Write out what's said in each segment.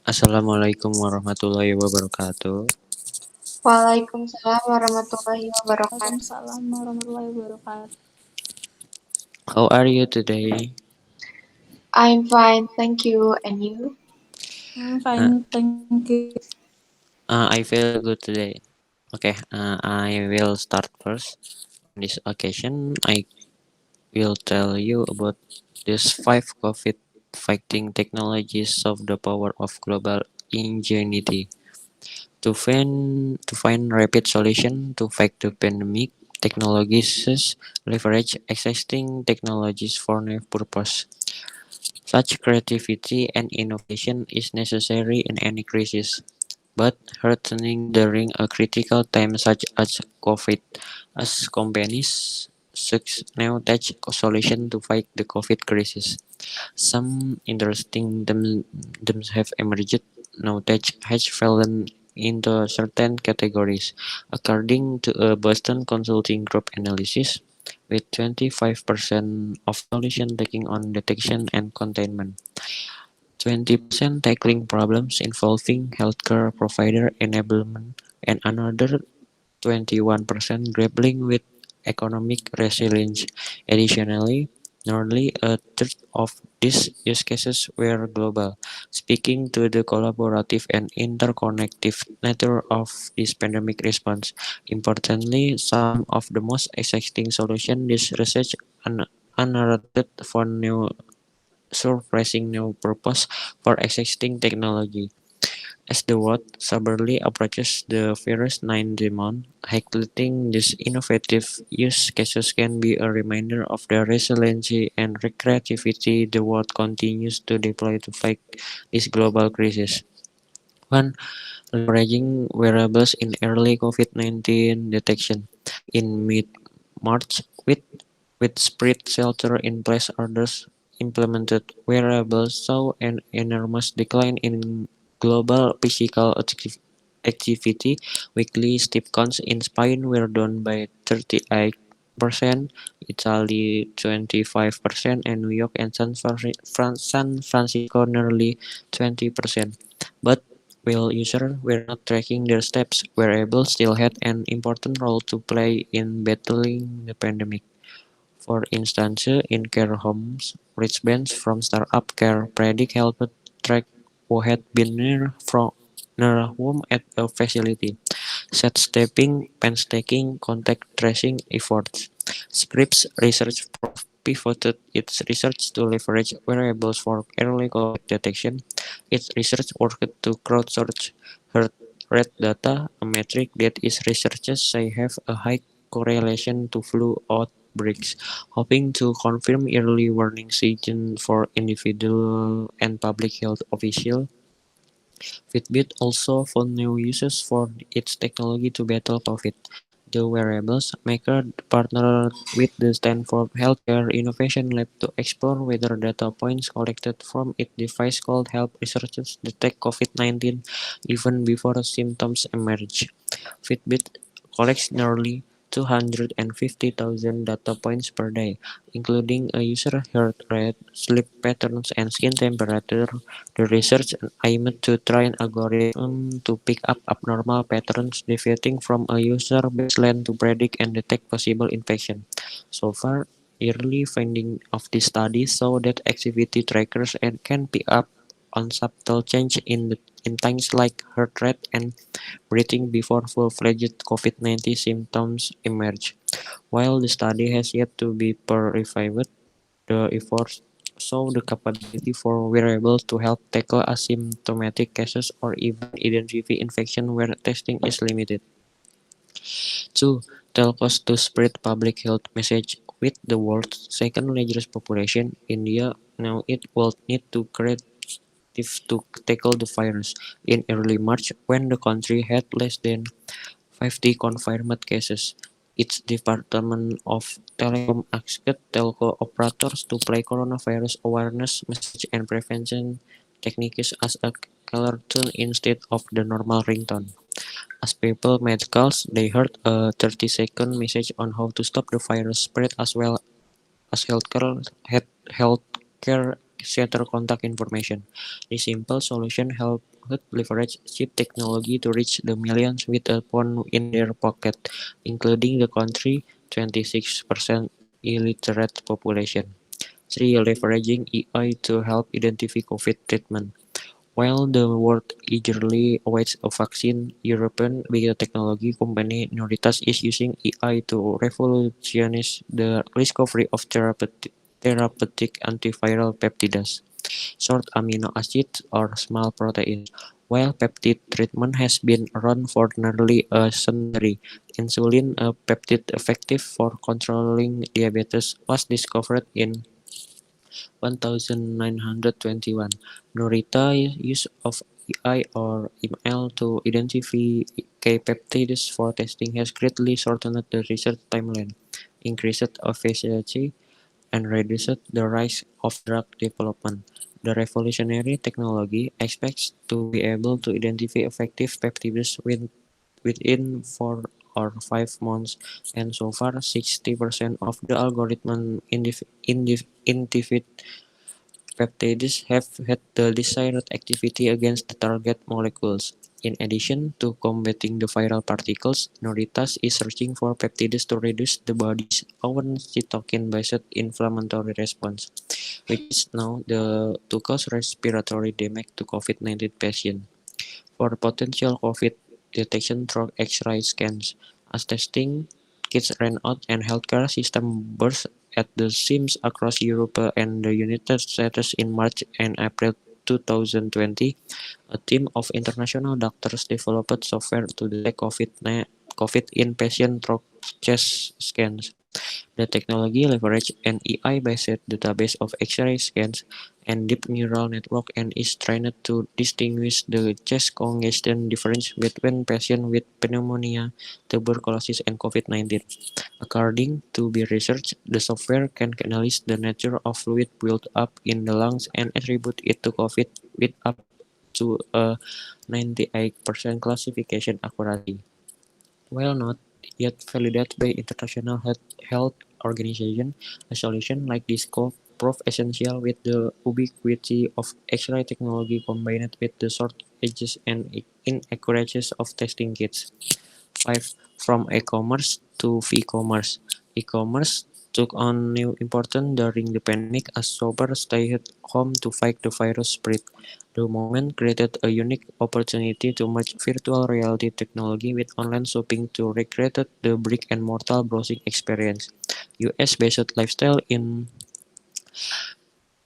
Assalamualaikum warahmatullahi wabarakatuh. Waalaikumsalam warahmatullahi wabarakatuh. Waalaikumsalam warahmatullahi wabarakatuh. How are you today? I'm fine, thank you. And you? Uh, Fine, thank you. I feel good today. Okay, I will start first. On this occasion, I will tell you about these five COVID fighting technologies of the power of global ingenuity. To find rapid solution to fight the pandemic, technologies leverage existing technologies for new purpose. Such creativity and innovation is necessary in any crisis, but heartening during a critical time such as COVID, as companies now take solution to fight the COVID crisis. Some interesting themes have emerged. Knowledge has fallen into certain categories, according to a Boston Consulting Group analysis, with 25% of solution taking on detection and containment, 20% tackling problems involving healthcare provider enablement, and another 21% grappling with economic resilience. Additionally, nearly a third of these use cases were global, speaking to the collaborative and interconnected nature of this pandemic response. Importantly, some of the most exciting solutions this research unearthed for new surprising new purpose for existing technology. As the world stubbornly approaches the virus 9 demand, highlighting these innovative use cases can be a reminder of the resiliency and creativity the world continues to deploy to fight this global crisis. One, leveraging wearables in early COVID-19 detection. In mid-March, with spread shelter-in-place orders implemented, wearables saw an enormous decline in global physical activity. Weekly step counts in Spain were down by 38%, Italy 25%, and New York and San Francisco nearly 20%. But while users were not tracking their steps, wearables still had an important role to play in battling the pandemic. For instance, in care homes, wristbands from startup Care Predict helped track who had been near a home at a facility, set stepping, painstaking contact tracing efforts. Scripps Research pivoted its research to leverage wearables for early COVID detection. Its research worked to crowdsource heart rate data, a metric that its researchers say have a high correlation to flu outbreaks, hoping to confirm early warning signs for individual and public health officials. Fitbit also found new uses for its technology to battle COVID. The wearables maker partnered with the Stanford Healthcare Innovation Lab to explore whether data points collected from its device could help researchers detect COVID-19 even before symptoms emerge. Fitbit collects nearly 250,000 data points per day, including a user heart rate, sleep patterns, and skin temperature. The research aimed to train algorithms to pick up abnormal patterns deviating from a user baseline to predict and detect possible infection. So far, early findings of this study show that activity trackers can pick up on subtle change in things like heart rate and breathing before full-fledged COVID-19 symptoms emerge. While the study has yet to be peer-reviewed, the efforts show the capability for wearables to help tackle asymptomatic cases or even identify infection where testing is limited. 2. Telcos to spread public health message. With the world's second largest population, India now it will need to to tackle the virus. In early March, when the country had less than 50 confirmed cases, its Department of Telecom asked telco operators to play coronavirus awareness message and prevention techniques as a color tune instead of the normal ringtone. As people made calls, they heard a 30-second message on how to stop the virus spread as well as healthcare center contact information. This simple solution helped would leverage cheap technology to reach the millions with a phone in their pocket, including the country's 26% illiterate population. 3. Leveraging AI to help identify COVID treatment. While the world eagerly awaits a vaccine, European biotechnology company Noritas is using AI to revolutionize the discovery of therapeutic antiviral peptides, short amino acids or small proteins. While peptide treatment has been around for nearly a century, insulin, a peptide effective for controlling diabetes, was discovered in 1921. Norita's use of AI or ML to identify K-peptides for testing has greatly shortened the research timeline, increased efficiency, and reduced the risk of drug development. The revolutionary technology expects to be able to identify effective peptides within 4 or 5 months, and so far 60% of the algorithm identified peptides have had the desired activity against the target molecules. In addition to combating the viral particles, Noritas is searching for peptides to reduce the body's own cytokine-based inflammatory response, which is now the to cause respiratory damage to COVID-19 patients. For potential COVID detection through X-ray scans, as testing kits ran out and healthcare system burst at the seams across Europe and the United States in March and April 2020, a team of international doctors developed software to detect COVID in patient through chest scans. The technology leverages an AI-based database of X-ray scans and deep neural network and is trained to distinguish the chest congestion difference between patients with pneumonia, tuberculosis, and COVID-19. According to the research, the software can analyze the nature of fluid built up in the lungs and attribute it to COVID with up to a 98% classification accuracy. While not yet validated by international health organizations, a solution like this could prove essential with the ubiquity of X-ray technology combined with the shortages and inaccuracies of testing kits. 5. From e-commerce to v-commerce. E-commerce took on new importance during the pandemic as shoppers stayed at home to fight the virus spread. The moment created a unique opportunity to merge virtual reality technology with online shopping to recreate the brick-and-mortar browsing experience. US-based lifestyle in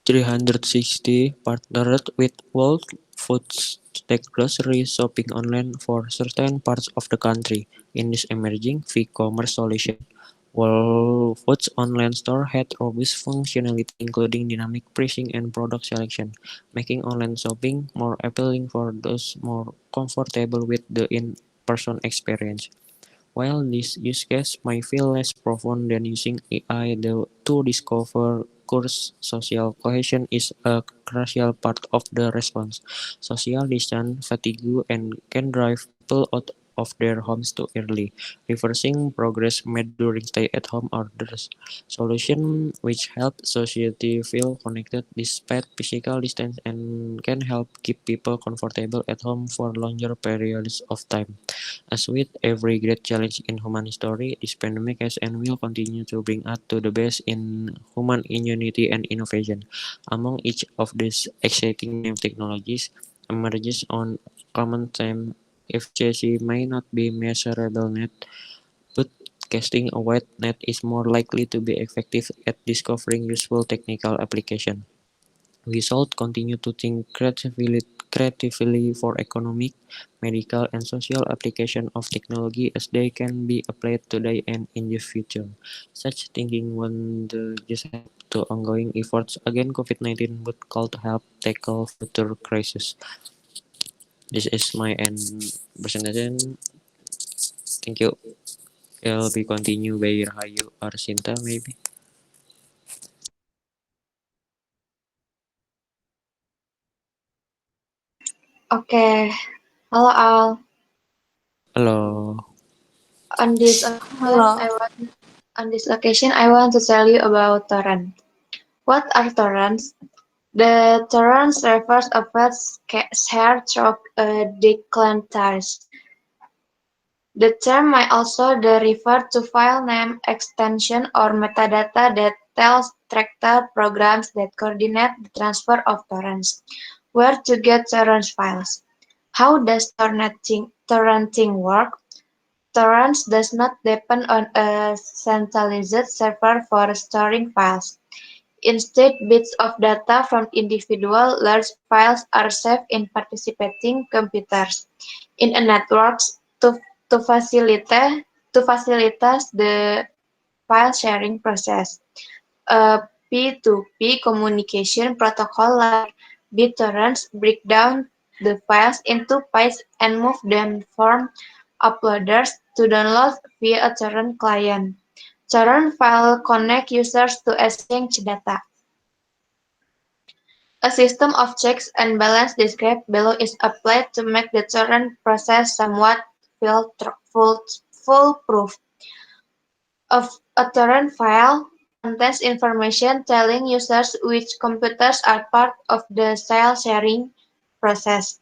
360 partnered with Whole Foods to take grocery shopping online for certain parts of the country. In this emerging e-commerce solution, Whole Foods online store had robust functionality including dynamic pricing and product selection, making online shopping more appealing for those more comfortable with the in-person experience. While this use case might feel less profound than using AI to discover course, social cohesion is a crucial part of the response. Social distance fatigue and can drive people out of their homes too early, reversing progress made during stay-at-home orders. Solution which help society feel connected despite physical distance and can help keep people comfortable at home for longer periods of time. As with every great challenge in human history, this pandemic has and will continue to bring us to the best in human ingenuity and innovation. Among each of these exciting new technologies emerges on common theme. Efficiency may not be measurable net, but casting a wide net is more likely to be effective at discovering useful technical application. We should continue to think creatively for economic, medical, and social application of technology as they can be applied today and in the future. Such thinking won't just help to ongoing efforts against COVID-19 but could help tackle future crises. This is my end presentation. Thank you. Will be continue by Rahayu or Sinta maybe. Okay. Hello, Al. Halo. On this occasion, Halo. I want to tell you about torrent. What are torrents? The torrent refers a file shared through a declarative. The term may also refer to file name extension or metadata that tells tractor programs that coordinate the transfer of torrents, where to get torrent files. How does torrenting work? Torrents does not depend on a centralized server for storing files. Instead, bits of data from individual large files are saved in participating computers in a network to, to facilitate the file sharing process. A P2P communication protocol like BitTorrent breaks down the files into bytes and move them from uploaders to download via a torrent client. Torrent file connect users to exchange data. A system of checks and balances described below is applied to make the torrent process somewhat foolproof. A torrent file contains information telling users which computers are part of the file sharing process.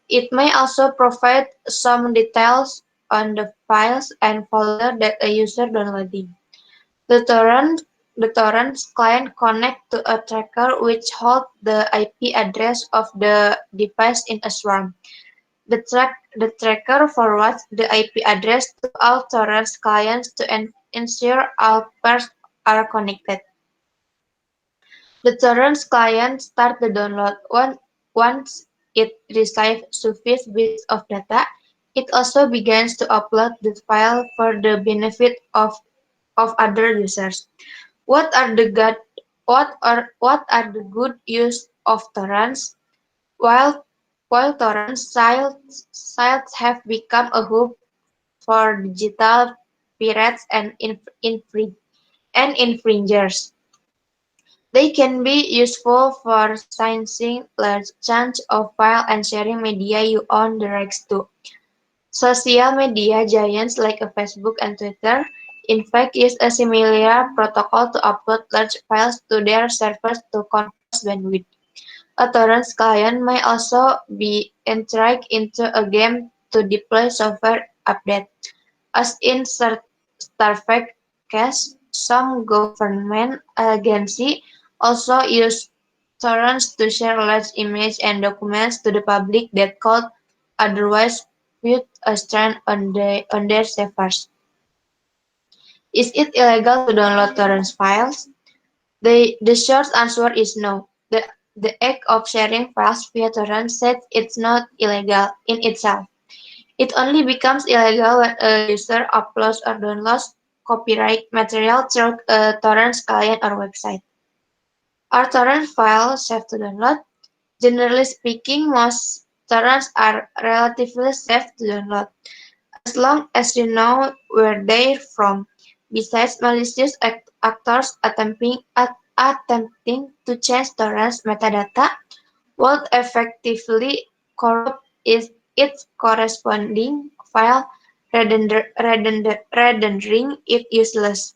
It may also provide some details on the files and folder that a user downloading. The torrent client connects to a tracker which holds the IP address of the device in a swarm. The tracker forwards the IP address to all torrent clients to ensure all pairs are connected. The torrent client starts the download. Once it receives sufficient bits of data, it also begins to upload the file for the benefit of other users. What are the good use of torrents? While while torrent sites have become a hub for digital pirates and infringers, they can be useful for sensing large chunks of files and sharing media you own the rights to. Social media giants like Facebook and Twitter, in fact, use a similar protocol to upload large files to their servers to compress bandwidth. A torrent client may also be integrated into a game to deploy software updates. As in Starfact case, some government agencies also use torrents to share large images and documents to the public that could otherwise put a strain on their servers. Is it illegal to download torrent files? The short answer is no. The act of sharing files via torrent says it's not illegal in itself. It only becomes illegal when a user uploads or downloads copyright material through a torrent client or website. Are torrent files safe to download? Generally speaking, most torrents are relatively safe to download, as long as you know where they're from. Besides, malicious actors attempting to change torrents metadata would effectively corrupt its corresponding file, rendering it useless.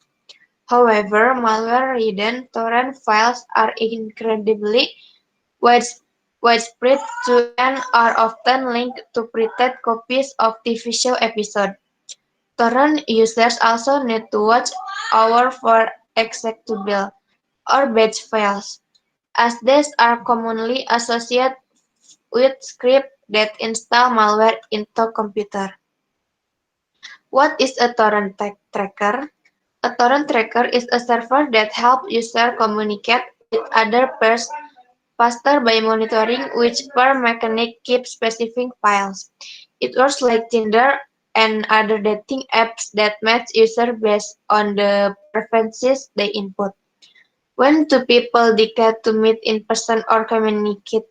However, malware-ridden torrent files are incredibly widespread and are often linked to pirated copies of TV show episodes. Torrent users also need to watch out for executable or batch files, as these are commonly associated with scripts that install malware into computer. What is a torrent tracker? A torrent tracker is a server that helps users communicate with other peers faster by monitoring which per mechanic keeps specific files. It works like Tinder and other dating apps that match users based on the preferences they input. When two people decide to meet in person or communicate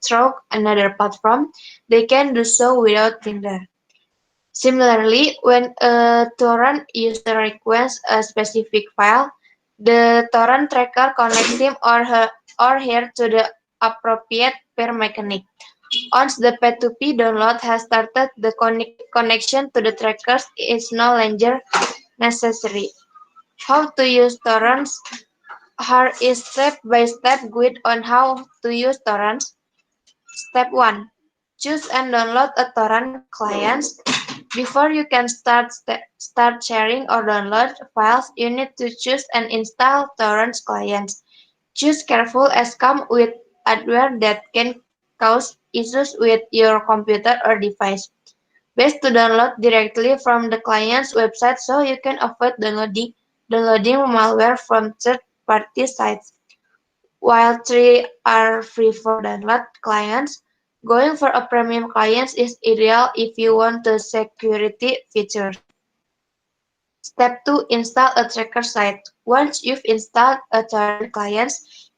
through another platform, they can do so without Tinder. Similarly, when a torrent user requests a specific file, the torrent tracker connects him or her to the appropriate peer mechanic. Once the P2P download has started, the connection to the trackers is no longer necessary. How to use torrents? Here is step-by-step guide on how to use torrents. Step 1. Choose and download a torrent client. Before you can start sharing or download files, you need to choose and install torrent clients. Choose careful as come with hardware that can cause issues with your computer or device. Best to download directly from the client's website so you can avoid downloading malware from third-party sites. While three are free for download clients, going for a premium client is ideal if you want the security features. Step 2. Install a tracker site. Once you've installed a torrent client,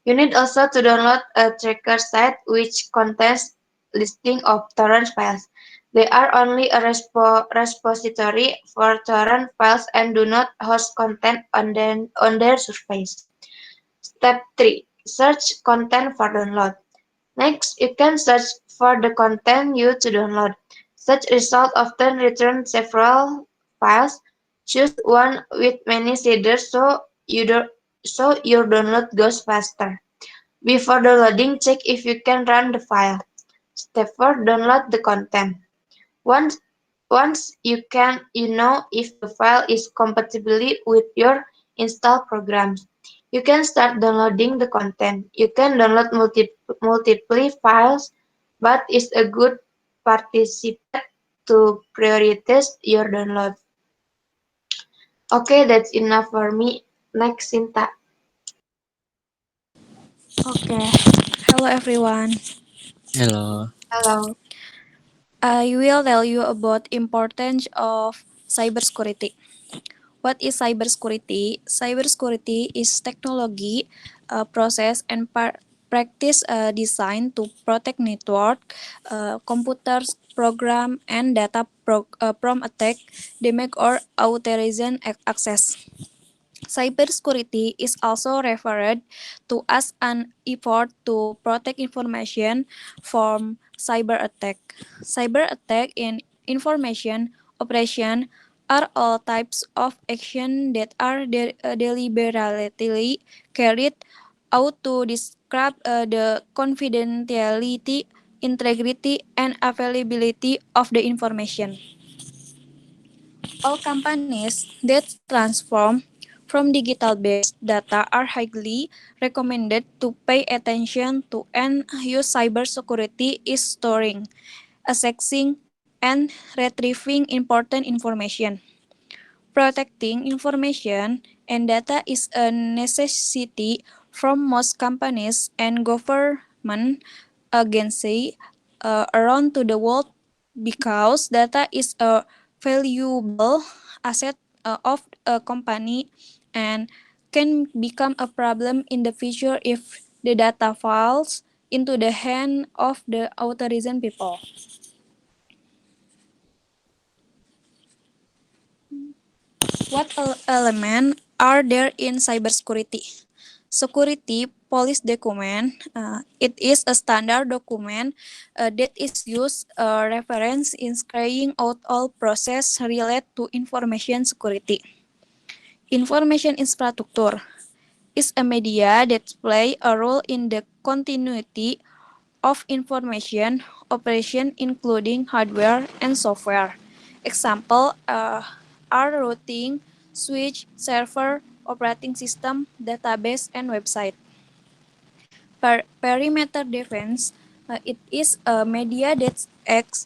you need also to download a tracker site which contains listing of torrent files. They are only a repository for torrent files and do not host content on their surface. Step 3. Search content for download. Next, you can search for the content you to download. Search results often return several files. Choose one with many shaders so your download goes faster. Before downloading, check if you can run the file. Step 4. Download the content. Once once you know if the file is compatible with your installed programs, you can start downloading the content. You can download multiple files, but it's a good participate to prioritize your download. Okay, that's enough for me. Next, Sinta. Okay. Hello everyone. Hello. Hello. I will tell you about importance of cybersecurity. What is cybersecurity? Cybersecurity is technology, process, and practice designed to protect network, computers, program, and data from attack, damage, or authorization access. Cybersecurity is also referred to as an effort to protect information from cyber attack. Cyber attack in information operation are all types of action that are deliberately carried out to disrupt the confidentiality, integrity, and availability of the information. All companies that transform from digital-based data are highly recommended to pay attention to and use cybersecurity is storing, accessing, and retrieving important information. Protecting information and data is a necessity from most companies and government agencies around to the world because data is a valuable asset of a company and can become a problem in the future if the data falls into the hand of the authorized people. What elements are there in cybersecurity? Security police document. It is a standard document that is used reference in carrying out all process related to information security. Information infrastructure is a media that play a role in the continuity of information operation including hardware and software. Example are routing, switch, server, operating system, database, and website. Perimeter defense it is a media that acts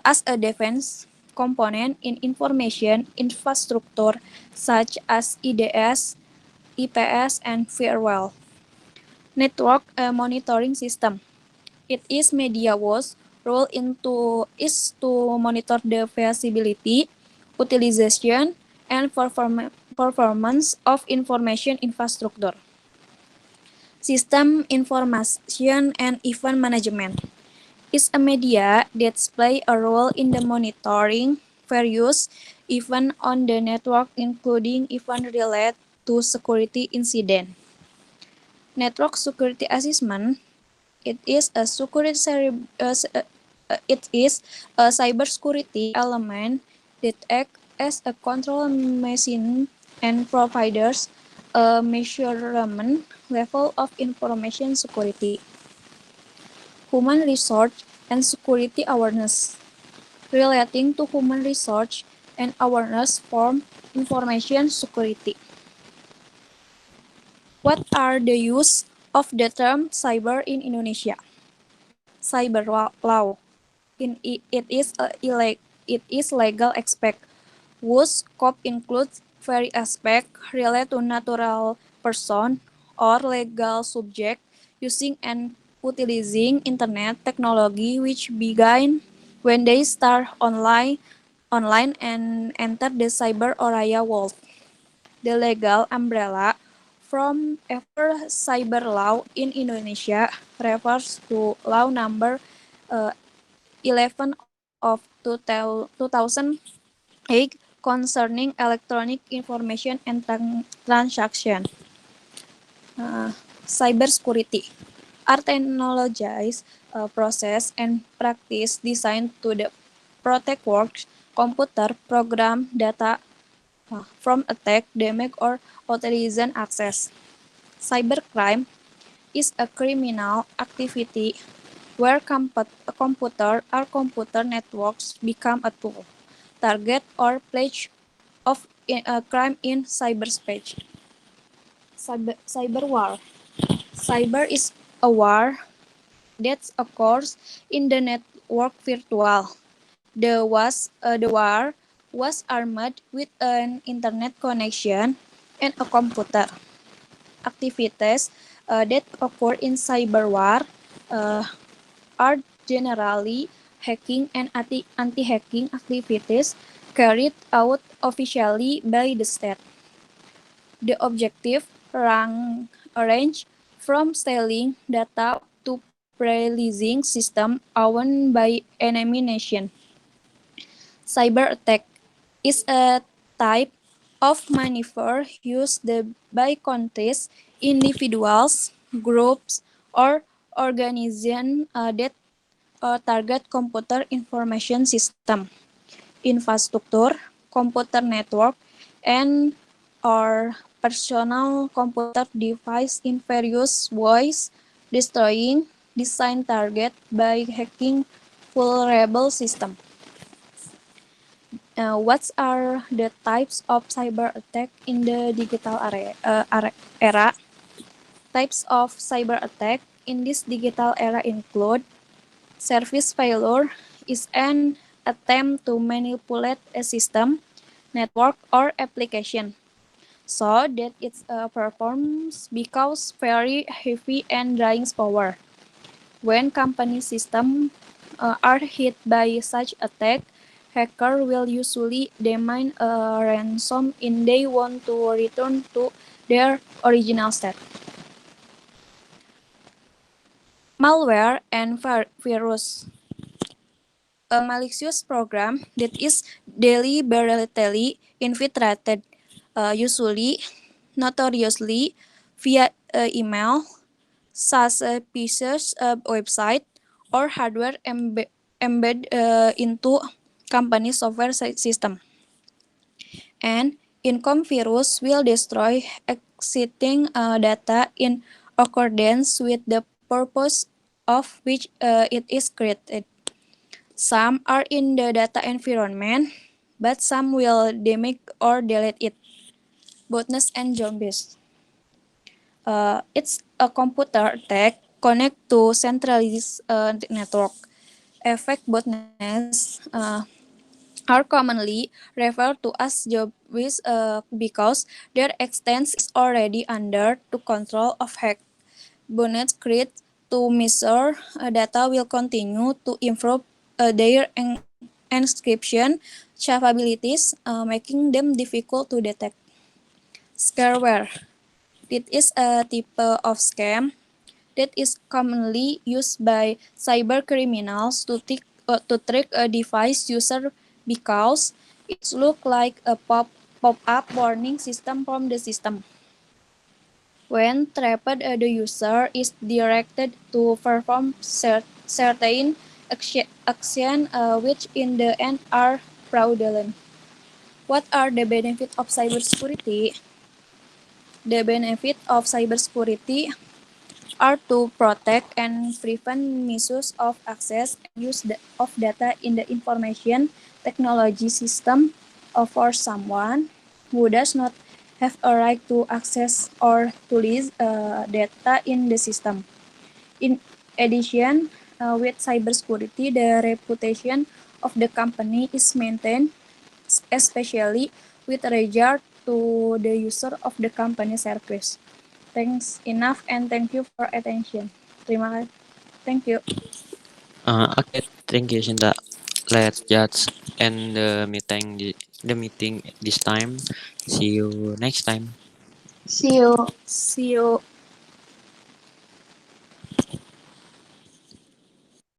as a defense component in information infrastructure such as IDS, IPS, and firewall. Network monitoring system. It is MediaWatch role is to monitor the feasibility, utilization, and performance of information infrastructure. System information and event management is a media that play a role in the monitoring various events on the network, including events related to security incident. Network security assessment it is a cybersecurity element that acts as a control machine and provides a measurement level of information security, human resource, and security awareness. Relating to human resource and awareness form information security. What are the use of the term cyber in Indonesia? Cyber law. It is legal aspect whose scope includes very aspect related to natural person or legal subject using and utilizing internet technology which began when they start online and enter the cyber area world. The legal umbrella from ever cyber law in Indonesia refers to law number 11 of 2008 concerning electronic information and transaction. Cybersecurity are technologies, process, and practice designed to protect works, computer, program, data from attack, damage, or authorization access. Cybercrime is a criminal activity where a computer or computer networks become a tool, target, or place of a crime in cyberspace. Cyber war. Cyber is a war that occurs in the network virtual. The war was armed with an internet connection and a computer. Activities that occur in cyber war uh, are generally hacking and anti-hacking activities carried out officially by the state. The objective range from stealing data to pre-releasing systems owned by enemy nation. Cyber attack is a type of maneuver used by countries, individuals, groups, or organizations that target computer information system, infrastructure, computer network, and or personal computer device in various ways, destroying design target by hacking vulnerable system. What are the types of cyber attack in the digital era? Types of cyber attack in this digital era include service failure is an attempt to manipulate a system, network, or application so that it performs because very heavy and drains power. When company systems are hit by such attack, hacker will usually demand a ransom if they want to return to their original state. Malware and virus. A malicious program that is deliberately infiltrated, usually notoriously via email, such as pieces of website or hardware embed into company software system. And income virus will destroy existing data in accordance with the purpose of which it is created. Some are in the data environment, but some will damage or delete it. Botnets and zombies. It's a computer attack connect to centralized network. Effect botnets are commonly referred to as zombies because their extent is already under the control of hack. Botnets create to measure data will continue to improve their encryption capabilities, making them difficult to detect. Scareware. It is a type of scam that is commonly used by cybercriminals to trick a device user because it looks like a pop-up warning system from the system. When trapped, the user is directed to perform certain action which in the end are fraudulent. What are the benefits of cybersecurity? The benefits of cybersecurity are to protect and prevent misuse of access and use of data in the information technology system for someone who does not have a right to access or to release data in the system. In addition, with cybersecurity, the reputation of the company is maintained, especially with regard to the user of the company service. Thanks enough and thank you for attention. Terima kasih. Thank you. Okay, thank you, Sinta. Let's just end the meeting this time. See you next time. See you. See you.